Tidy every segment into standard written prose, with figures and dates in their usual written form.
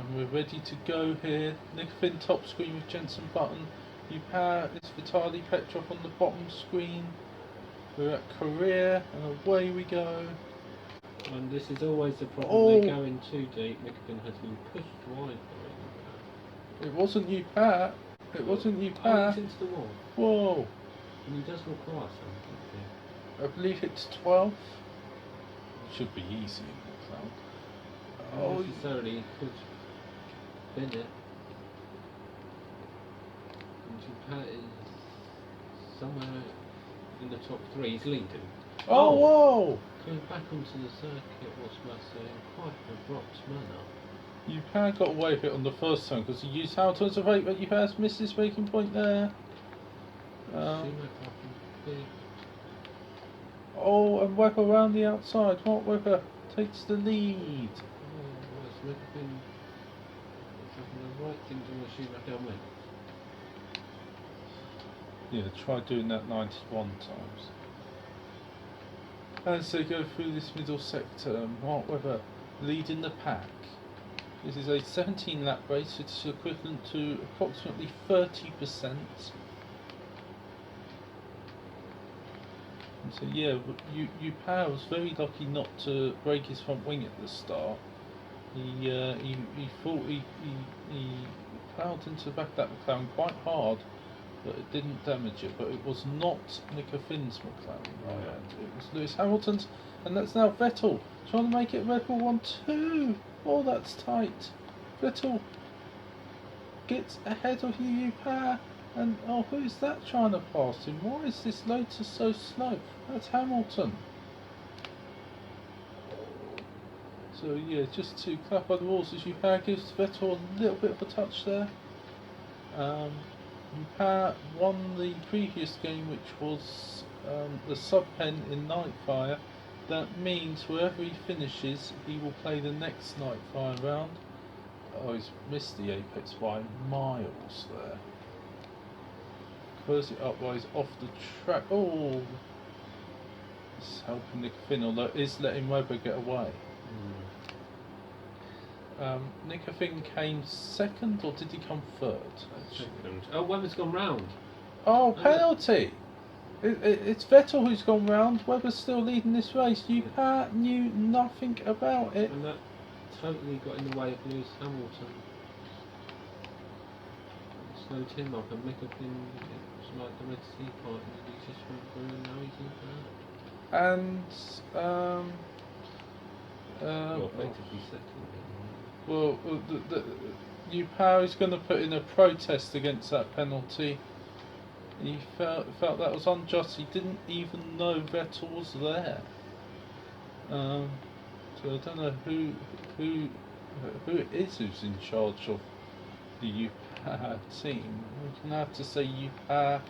And we're ready to go here. Mika Finn top screen with Jensen Button. Youpah is Vitali Petrov on the bottom screen. We're at career and away we go. And this is always the problem, they go in too deep. Mika Finn has been pushed wide by Youpah. It wasn't Youpah. It wasn't Youpah. Oh, it's into the wall. Whoa. And he does require something. I believe it's 12. Should be easy in the cloud. Not necessarily, he could bin it. And Youpah is somewhere in the top 3, he's leading. Oh, whoa! Going back onto the circuit was in quite an abrupt manner. Youpah got away with it on the first time because he used Hamilton's of 8, but Youpah's missed his breaking point there. Oh, and Webber around the outside. Mark Webber takes the lead. Oh, it's Mika Finn having the right thing to shoot back down there. Yeah, try doing that 91 times. As they go through this middle sector, Mark Webber leading the pack. This is a 17 lap race, it's equivalent to approximately 30%. And so yeah, Youpah was very lucky not to break his front wing at the start. He thought he ploughed into the back of that McLaren quite hard, but it didn't damage it. But it was not Mika Finn's McLaren right end. It was Lewis Hamilton's, and that's now Vettel trying to make it Red Bull 1-2. Oh, that's tight. Vettel gets ahead of Youpah, and oh, who's that trying to pass him? Why is this Lotus so slow? That's Hamilton. So yeah, just to clarify the rules, as Youpah gives Vettel a little bit of a touch there. Youpah won the previous game, which was the sub-pen in Nightfire. That means wherever he finishes, he will play the next Nightfire round. Oh, he's missed the apex by miles there. Curls it up while he's off the track. Oh, it's helping Mika Finn, although it is letting Webber get away. Mika Finn came second, or did he come third? Second. Oh, Webber's gone round. Oh, penalty! It's Vettel who's gone round. Webber's still leading this race. Youpah knew nothing about it. And that totally got in the way of Lewis Hamilton. It slowed him up, and Mika Finn, it was like the Red Sea part, and he just went through, and now he's in there. Well, effectively second. Well, Youpah is going to put in a protest against that penalty. He felt that was unjust. He didn't even know Vettel was there. So I don't know who it is who's in charge of the Youpah team. We're going to have to say Youpah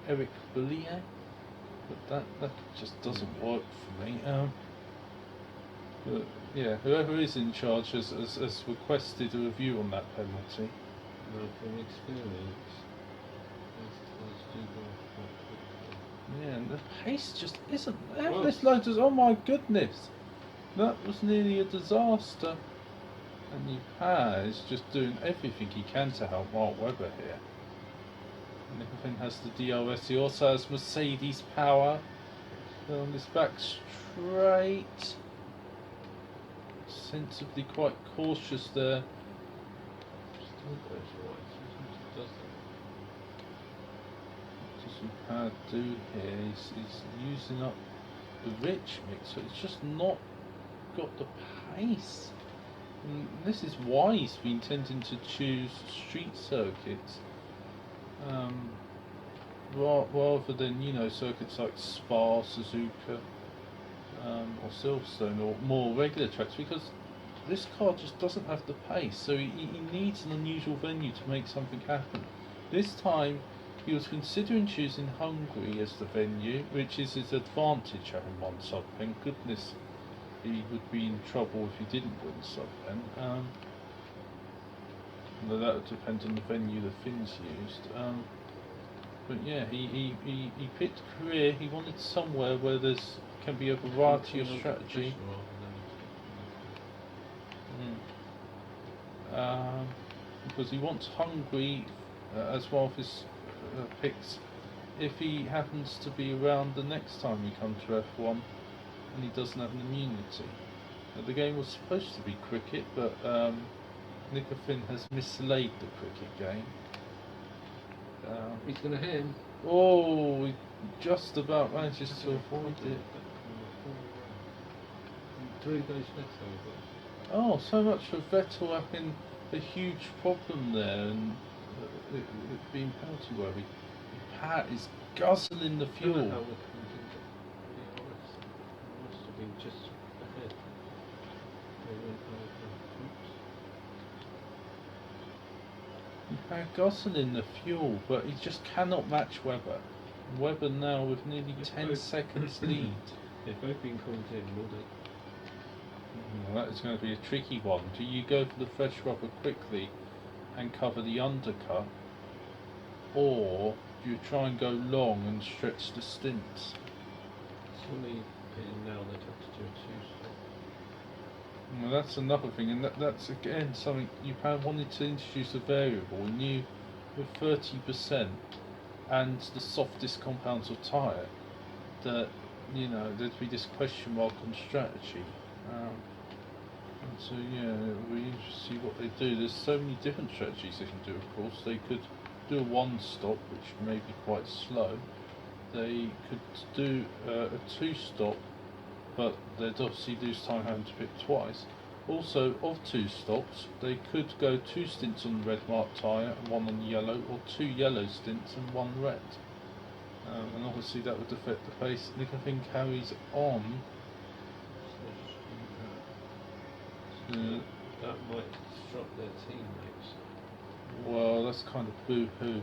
Eric Bollier, but that just doesn't work for me. But yeah, whoever is in charge has requested a review on that penalty. No, from experience. Yeah, and the pace just isn't there. Well, this Lotus, oh my goodness, that was nearly a disaster. And Youpah is just doing everything he can to help Mark Webber here. Mika Finn has the DRS, he also has Mercedes power. On this back straight. Sensibly quite cautious there. What does Youpah do here? He's using up the rich mix, so it's just not got the pace. And this is why he's been tending to choose street circuits rather than, you know, circuits like Spa, Suzuka, or Silverstone, or more regular tracks, because this car just doesn't have the pace, so he needs an unusual venue to make something happen. This time he was considering choosing Hungary as the venue, which is his advantage having won sub-pen. Goodness, he would be in trouble if he didn't win sub-pen. Although that would depend on the venue the Finns used. But yeah, he picked career. He wanted somewhere where there's can be a variety of strategy. because he wants Hungary as one of his picks if he happens to be around the next time we come to F1 and he doesn't have an immunity. The game was supposed to be cricket, but Mika Finn has mislaid the cricket game. He's going to hit him. Oh, he just about manages to avoid it. Through those left over. Oh, so much for Vettel having a huge problem there and it being penalty worthy. Pat is guzzling the fuel. Must have been just ahead. Pat guzzling the fuel, but he just cannot match Webber. Webber now with nearly 10 seconds lead. They've both been called in, will they? Well, that is going to be a tricky one. Do you go for the fresh rubber quickly and cover the undercut, or do you try and go long and stretch the stints? Surely now they'd have to do a 2-stop. Well, that's another thing, and that's again something you wanted to introduce a variable, and you with 30% and the softest compounds of tyre, that there'd be this question mark on strategy. And so yeah, it'll be interesting to see what they do. There's so many different strategies they can do. Of course, they could do a 1-stop, which may be quite slow. They could do a 2-stop, but they'd obviously lose time having to pit twice. Also, of 2 stops, they could go 2 stints on the red marked tyre and 1 on yellow, or 2 yellow stints and 1 red. And obviously that would affect the pace. Mika Finn carries on. That might disrupt their teammates. Well, that's kind of boo-hoo.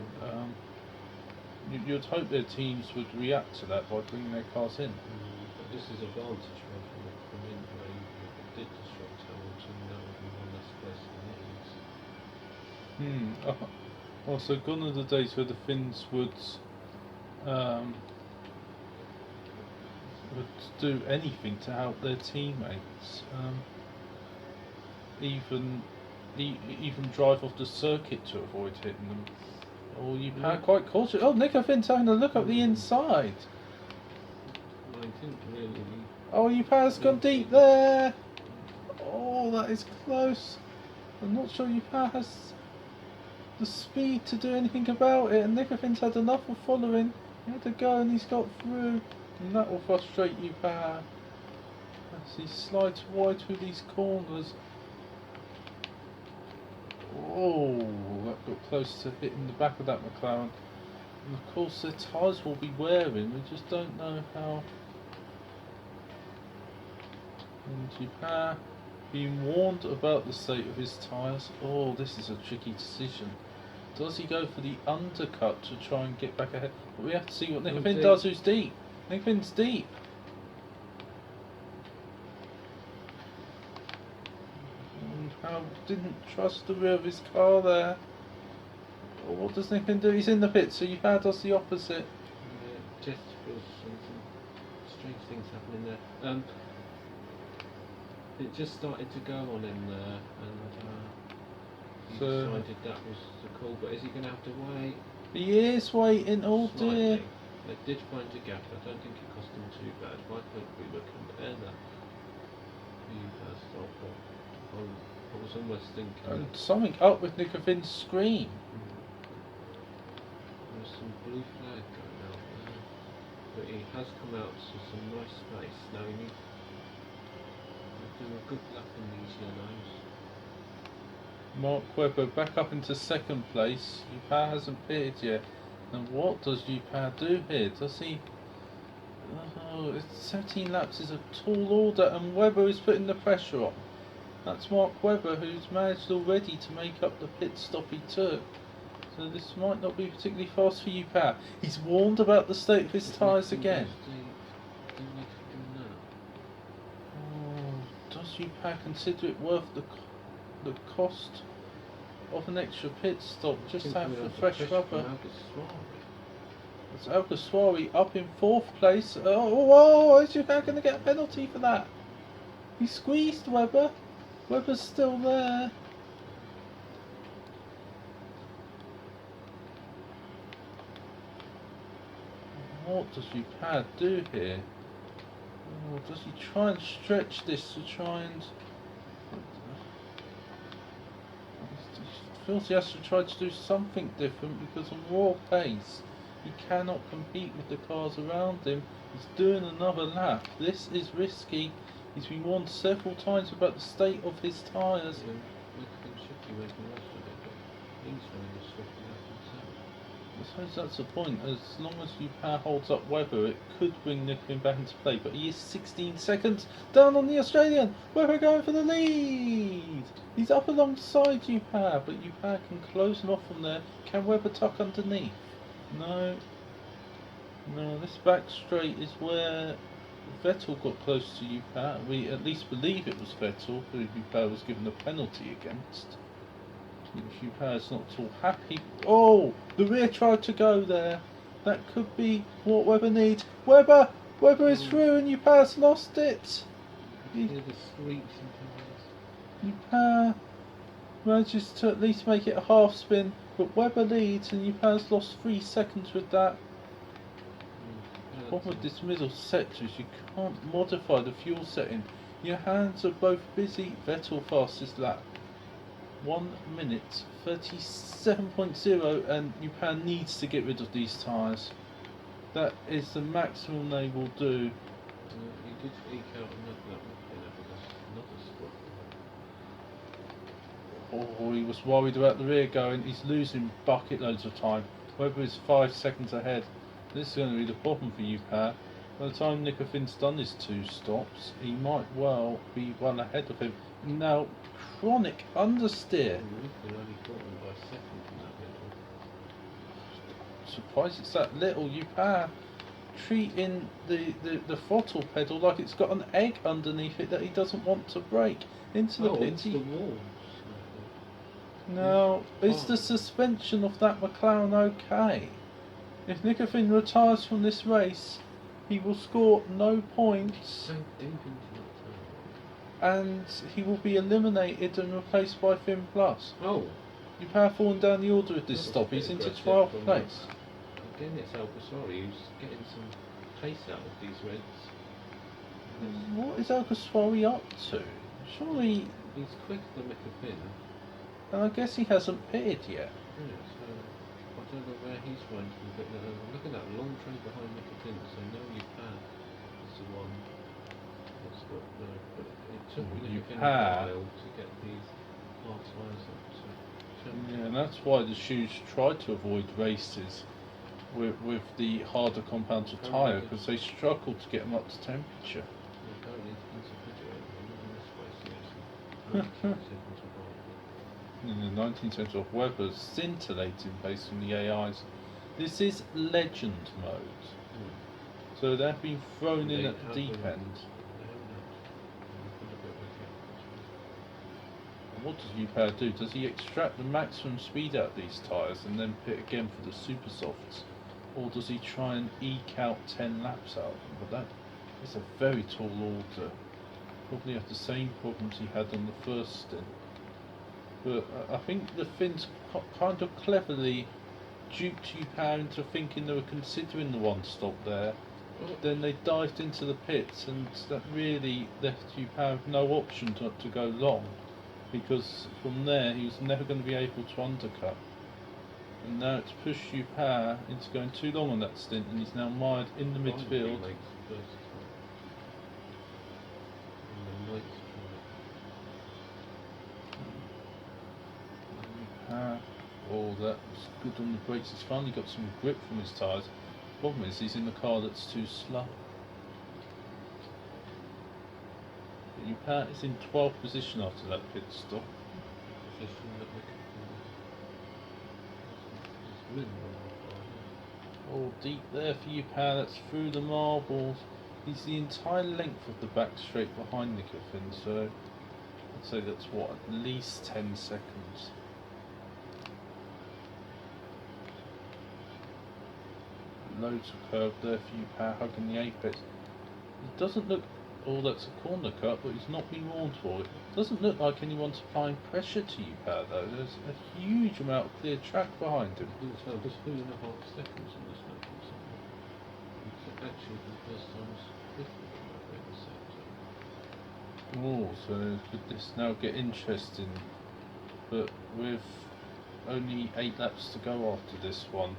You'd hope their teams would react to that by bringing their cars in. But this is advantage for them from in where if it did disrupt Hamilton, that would be one less place than it is. Well, so gone are the days where the Finns would do anything to help their teammates. Even drive off the circuit to avoid hitting them. Or you quite cautious. Oh, Mika Finn's having a look up the inside. I didn't really. Oh, Youpah's gone deep there. Oh, that is close. I'm not sure Youpah has the speed to do anything about it, and Mika Finn's had enough of following. He had to go and he's got through, and that will frustrate Youpah as he slides wide through these corners. Oh, that got close to hitting the back of that McLaren. And of course their tyres will be wearing, we just don't know how. And Youpah being warned about the state of his tyres. Oh, this is a tricky decision. Does he go for the undercut to try and get back ahead? But we have to see what Mika Finn does, who's deep. Mika Finn's deep. Didn't trust the rear of his car there. Well, what does Mika Finn do? He's in the pit, so Youpah does the opposite. Yeah, just feels some strange things happening there. It just started to go on him there, and he decided that was the call. But is he going to have to wait? He is waiting. Oh dear. They did find a gap. I don't think it cost him too bad. Why can't we look compare that? I was almost thinking. And something up with Mika Finn's screen. There's some blue flag going out there, but he has come out to some nice space. Now he needs to do a good lap in these yellows. Mark Webber back up into second place. Youpah hasn't pitted yet. And what does Youpah do here? Does he? Oh, 17 laps is a tall order, and Webber is putting the pressure on. That's Mark Webber, who's managed already to make up the pit stop he took. So this might not be particularly fast for Youpah. He's warned about the state of his tyres again. Oh, does Youpah consider it worth the cost of an extra pit stop? Just have the fresh rubber. It's Alguersuari up in 4th place. Oh, is Youpah going to get a penalty for that? He squeezed Webber. Webber's still there. What does Youpah do here? Or does he try and stretch this to try and... He feels he has to try to do something different because of raw pace. He cannot compete with the cars around him. He's doing another lap. This is risky. He's been warned several times about the state of his tyres. Yeah, Mika Finn should be making the rest of it, but he's running a swift lap himself. I suppose that's the point. As long as Youpah holds up weather, it could bring Mika Finn back into play. But he is 16 seconds down on the Australian. Weber going for the lead. He's up alongside Youpah, but Youpah can close him off from there. Can Weber tuck underneath? No. No, this back straight is where Vettel got close to Youpah. We at least believe it was Vettel, who Youpah was given a penalty against. Youpah's not at all happy. Oh! The rear tried to go there. That could be what Weber needs. Weber! Weber is through and Youpah's lost it! You hear the screech in Youpah manages to at least make it a half spin, but Weber leads and Youpah's lost 3 seconds with that. The problem with this middle sector is you can't modify the fuel setting. Your hands are both busy. Vettel fastest lap. 1 minute 37.0 and Youpah needs to get rid of these tyres. That is the maximum they will do. He did eke out another spot. Oh, he was worried about the rear going. He's losing bucket loads of time. Weber is 5 seconds ahead. This is going to be the problem for Youpah. By the time Mika Finn's done his 2 stops, he might well be well ahead of him. Now, chronic understeer. Only caught him by a second from that little. Surprised it's that little. Youpah treating the throttle pedal like it's got an egg underneath it that he doesn't want to break. Into the pit. Into the walls. No, is the suspension of that McLaren okay? If Mika Finn retires from this race, he will score no points. So deep into that and he will be eliminated and replaced by Finn Plus. Oh. Youpah falling down the order with this stop. He's into 12th place. Again, it's Al-Qasari who's getting some pace out of these reds. What is Al-Qasari up to? Surely... He's quicker than Mika Finn. I guess he hasn't pitted yet. Yeah, so I don't know where he's finding him, but look at that long train behind Mika Finn, so now Youpah is the one that's got the... But it took Mika Finn a while to get these hard tyres up, so... Yeah, and that's why the shoes tried to avoid races with the harder compounded tyre, because they struggled to get them up to temperature. Apparently he's a video, not in this race, yes. In the 19th century of Weber's scintillating based on the AIs. This is legend mode. So they've been thrown in at the deep end. What does Youpah do? Does he extract the maximum speed out of these tyres and then pit again for the super softs? Or does he try and eke out 10 laps out of them? But that is a very tall order. Probably have the same problems he had on the first stint. But I think the Finns kind of cleverly duped Youpah into thinking they were considering the one stop there. Then they dived into the pits, and that really left Youpah with no option to go long, because from there he was never going to be able to undercut. And now it's pushed Youpah into going too long on that stint, and he's now mired in the midfield. Oh, that was good on the brakes. He's finally got some grip from his tyres. Problem is, he's in the car that's too slow. Youpah is in 12th position after that pit stop. Oh, deep there for Youpah. That's through the marbles. He's the entire length of the back straight behind Mika Finn, so I'd say that's what, at least 10 seconds. Loads of curve there for Youpah, hugging the apex. It doesn't look... Oh, that's a corner cut, but he's not been warned for it. Doesn't look like anyone's applying pressure to Youpah, though. There's a huge amount of clear track behind him. There's 2.5 seconds in this lap. actually for the first time was fifth in the sector. Oh, so could this now get interesting? But with only 8 laps to go after this one,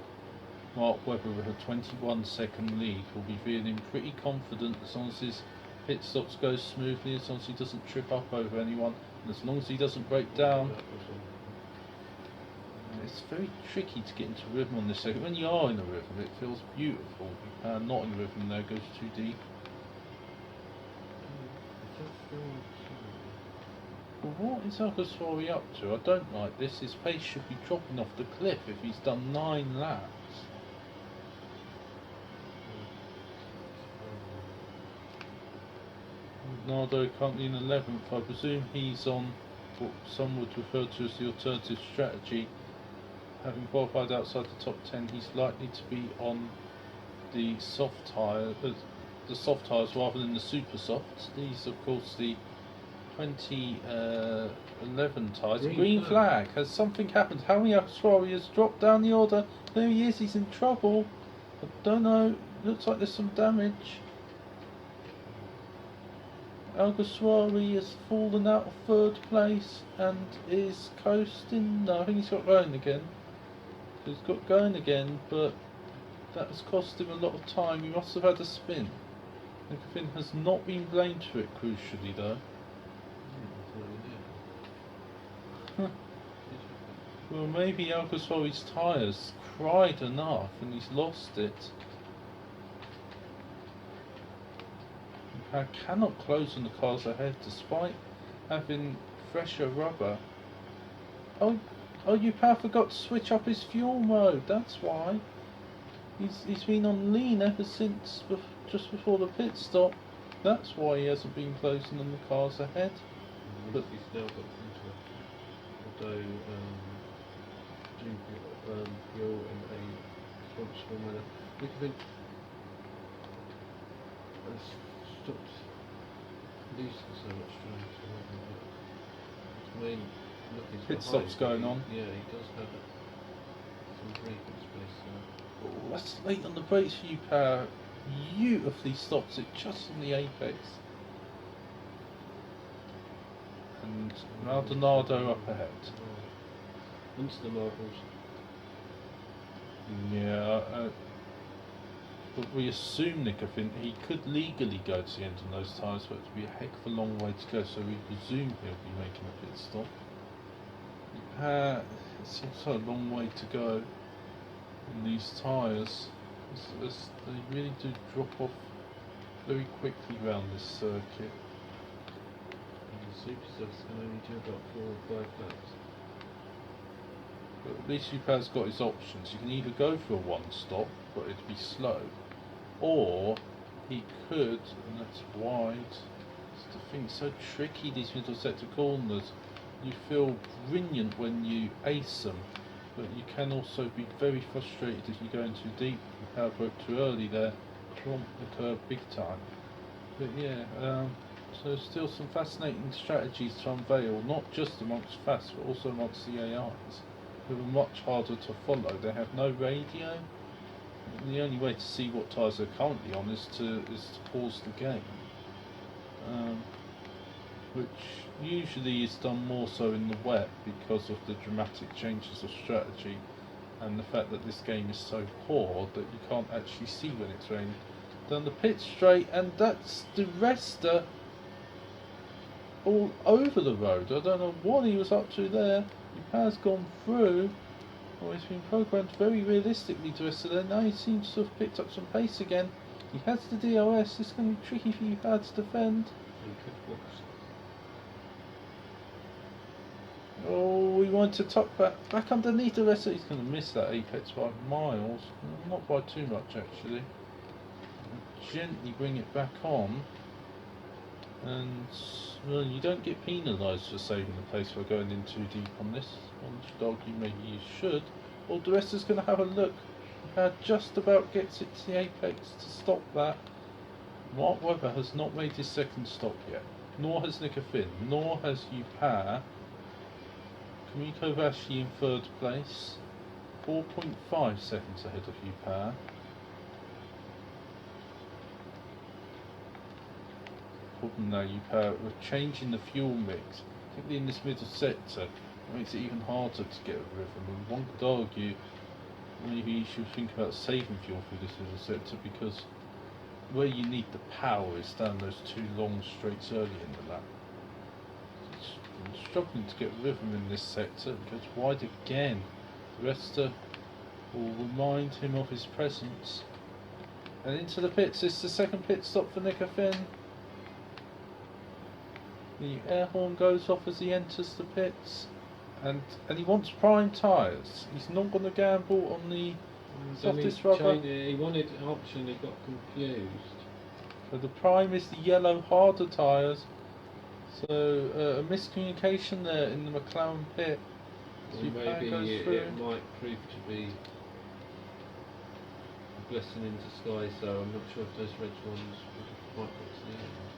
Mark Webber with a 21-second lead will be feeling pretty confident as long as his pit stops go smoothly, as long as he doesn't trip up over anyone, and as long as he doesn't break down. It's very tricky to get into rhythm on this circuit. When you are in a rhythm, it feels beautiful. Not in a rhythm, there goes too deep. Well, what is Alguersuari up to? I don't like this. His pace should be dropping off the cliff if he's done 9 laps. Nardo currently in 11th. I presume he's on what some would refer to as the alternative strategy. Having qualified outside the top 10, he's likely to be on the soft tyre, the soft tyres rather than the super softs. These, of course, the 2011 tyres. Green flag. Has something happened? Helmi Alguersuari has dropped down the order. There he is. He's in trouble. I don't know. Looks like there's some damage. Alguersuari has fallen out of 3rd place and is coasting. No, I think he's got going again. He's got going again, but that has cost him a lot of time. He must have had a spin. Mika Finn has not been blamed for it, crucially, though. Well, maybe Alguersuari's tyres cried enough and he's lost it. Cannot close on the cars ahead despite having fresher rubber. Oh, Youpah forgot to switch up his fuel mode, that's why. He's been on lean ever since just before the pit stop. That's why he hasn't been closing on the cars ahead. But he's now got into it. Although fuel in a responsible manner. Mika Finn has stopped losing so much time. His main look is pit stops going on. Yeah, he does have some breathing space there. Oh, that's late on the brakes for Youpah. Beautifully stops it just on the apex. And Maldonado up ahead. Into the marbles. Yeah, but we assume Mika Finn, he could legally go to the end on those tyres, but it would be a heck of a long way to go, so we presume he'll be making a pit stop. It's also a long way to go in these tyres. They really do drop off very quickly around this circuit. And the super softs can only do about 4 or 5 laps. But at least Youpah's got his options. You can either go for a 1-stop, but it'd be slow, or he could, and that's wide. It's the thing, so tricky, these middle sector corners. You feel brilliant when you ace them, but you can also be very frustrated if you go in too deep. Youpah broke too early there, clomp the curve big time. But yeah, so still some fascinating strategies to unveil, not just amongst FAS, but also amongst the AIs, who are much harder to follow. They have no radio. And the only way to see what tyres they're currently on is to pause the game, which usually is done more so in the wet because of the dramatic changes of strategy and the fact that this game is so poor that you can't actually see when it's raining. Down the pit straight, and that's the Resta all over the road. I don't know what he was up to there. Youpah's gone through. Well, he's been programmed very realistically to us, so then now he seems to have picked up some pace again. He has the DRS. It's going to be tricky for Youpah to defend. Oh, we want to tuck back underneath the rest. He's going to miss that apex by miles. Not by too much, actually. Gently bring it back on. And well, you don't get penalised for saving the pace by going in too deep on this. One should argue maybe you should. Or the rest is going to have a look. Just about gets it to the apex to stop that. Mark Webber has not made his second stop yet. Nor has Mika Finn. Nor has Youpah. Kamiko Vashi in 3rd place. 4.5 seconds ahead of Youpah. problem now, Youpah. We're changing the fuel mix, particularly in this middle sector. It makes it even harder to get a rhythm. And one could argue maybe you should think about saving fuel for this middle sector, because where you need the power is down those two long straights early in the lap. I'm struggling to get rhythm in this sector. It goes wide again. The rest will remind him of his presence. And into the pits. It's the second pit stop for Mika Finn. The air horn goes off as he enters the pits, and he wants prime tyres. He's not going to gamble on the softest rubber. He wanted an option, he got confused. So the prime is the yellow harder tyres. So a miscommunication there in the McLaren pit. So maybe it might prove to be a blessing in disguise, so I'm not sure if those red ones would have quite got to the end.